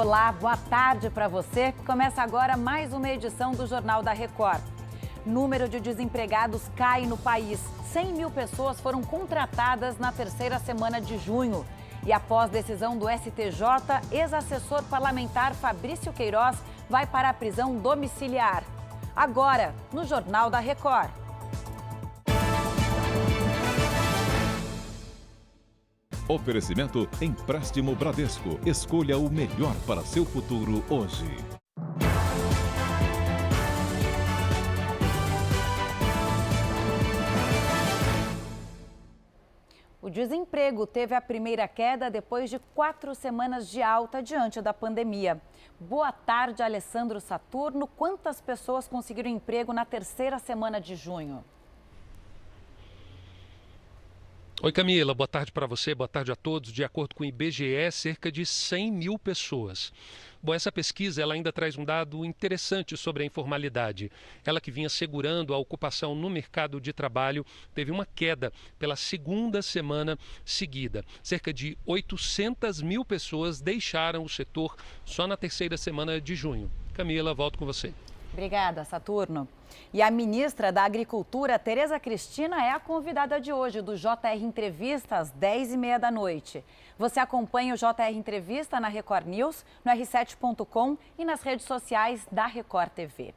Olá, boa tarde para você. Começa agora mais uma edição do Jornal da Record. Número de desempregados cai no país. 100 mil pessoas foram contratadas na terceira semana de junho. E após decisão do STJ, ex-assessor parlamentar Fabrício Queiroz vai para a prisão domiciliar. Agora, no Jornal da Record. Oferecimento Empréstimo Bradesco. Escolha o melhor para seu futuro hoje. O desemprego teve a primeira queda depois de 4 semanas de alta diante da pandemia. Boa tarde, Alessandro Saturno. Quantas pessoas conseguiram emprego na terceira semana de junho? Oi, Camila. Boa tarde para você, boa tarde a todos. De acordo com o IBGE, cerca de 100 mil pessoas. Bom, essa pesquisa ela ainda traz um dado interessante sobre a informalidade. Ela que vinha segurando a ocupação no mercado de trabalho teve uma queda pela segunda semana seguida. Cerca de 800 mil pessoas deixaram o setor só na terceira semana de junho. Camila, volto com você. Obrigada, Saturno. E a ministra da Agricultura, Tereza Cristina, é a convidada de hoje do JR Entrevista às 10h30 da noite. Você acompanha o JR Entrevista na Record News, no r7.com e nas redes sociais da Record TV.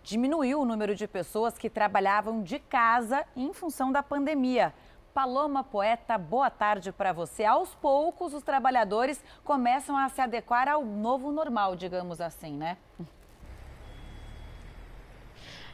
Diminuiu o número de pessoas que trabalhavam de casa em função da pandemia. Paloma Poeta, boa tarde para você. Aos poucos, os trabalhadores começam a se adequar ao novo normal, digamos assim, né?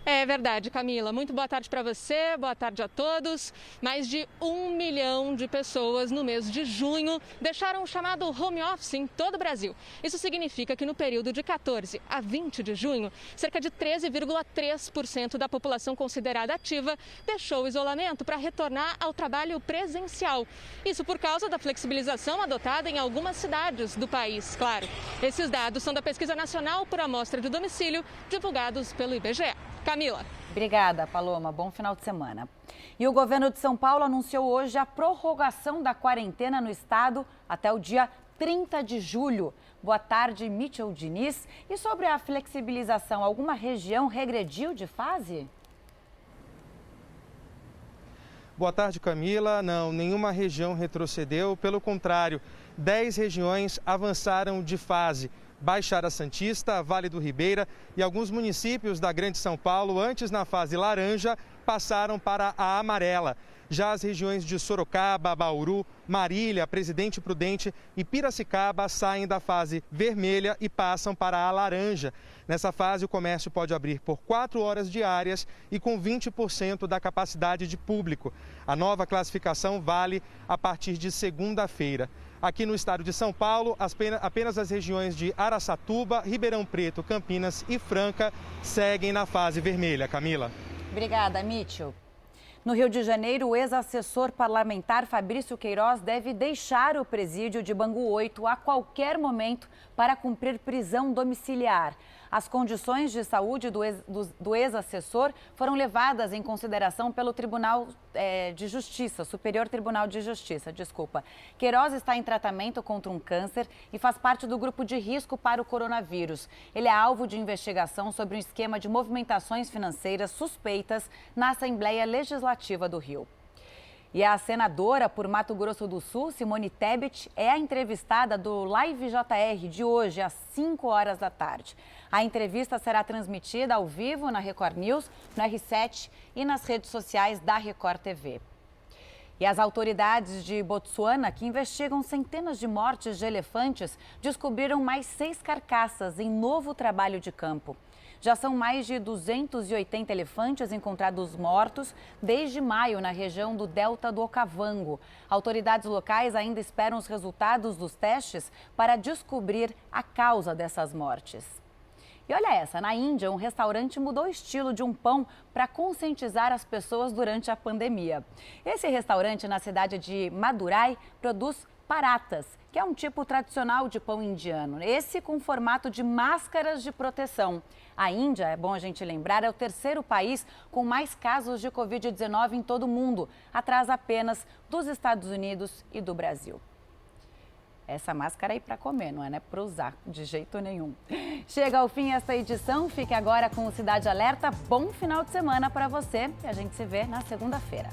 É verdade, Camila. Muito boa tarde para você, boa tarde a todos. Mais de 1 milhão de pessoas no mês de junho deixaram o chamado home office em todo o Brasil. Isso significa que no período de 14 a 20 de junho, cerca de 13,3% da população considerada ativa deixou o isolamento para retornar ao trabalho presencial. Isso por causa da flexibilização adotada em algumas cidades do país, claro. Esses dados são da Pesquisa Nacional por Amostra de Domicílio, divulgados pelo IBGE. Camila. Obrigada, Paloma. Bom final de semana. E o governo de São Paulo anunciou hoje a prorrogação da quarentena no estado até o dia 30 de julho. Boa tarde, Mitchell Diniz. E sobre a flexibilização, alguma região regrediu de fase? Boa tarde, Camila. Não, nenhuma região retrocedeu. Pelo contrário, 10 regiões avançaram de fase. Baixada Santista, Vale do Ribeira e alguns municípios da Grande São Paulo, antes na fase laranja, passaram para a amarela. Já as regiões de Sorocaba, Bauru, Marília, Presidente Prudente e Piracicaba saem da fase vermelha e passam para a laranja. Nessa fase, o comércio pode abrir por 4 horas diárias e com 20% da capacidade de público. A nova classificação vale a partir de segunda-feira. Aqui no estado de São Paulo, apenas as regiões de Araçatuba, Ribeirão Preto, Campinas e Franca seguem na fase vermelha. Camila. Obrigada, Mitchell. No Rio de Janeiro, o ex-assessor parlamentar Fabrício Queiroz deve deixar o presídio de Bangu 8 a qualquer momento para cumprir prisão domiciliar. As condições de saúde do ex-assessor foram levadas em consideração pelo Superior Tribunal de Justiça. Queiroz está em tratamento contra um câncer e faz parte do grupo de risco para o coronavírus. Ele é alvo de investigação sobre um esquema de movimentações financeiras suspeitas na Assembleia Legislativa do Rio. E a senadora por Mato Grosso do Sul, Simone Tebet, é a entrevistada do Live JR de hoje, às 5 horas da tarde. A entrevista será transmitida ao vivo na Record News, no R7 e nas redes sociais da Record TV. E as autoridades de Botsuana, que investigam centenas de mortes de elefantes, descobriram mais 6 carcaças em novo trabalho de campo. Já são mais de 280 elefantes encontrados mortos desde maio na região do Delta do Okavango. Autoridades locais ainda esperam os resultados dos testes para descobrir a causa dessas mortes. E olha essa, na Índia, um restaurante mudou o estilo de um pão para conscientizar as pessoas durante a pandemia. Esse restaurante na cidade de Madurai produz paratas, que é um tipo tradicional de pão indiano, esse com formato de máscaras de proteção. A Índia, é bom a gente lembrar, é o terceiro país com mais casos de Covid-19 em todo o mundo, atrás apenas dos Estados Unidos e do Brasil. Essa máscara aí para comer, não é, né? Para usar de jeito nenhum. Chega ao fim esta edição, fique agora com o Cidade Alerta. Bom final de semana para você e a gente se vê na segunda-feira.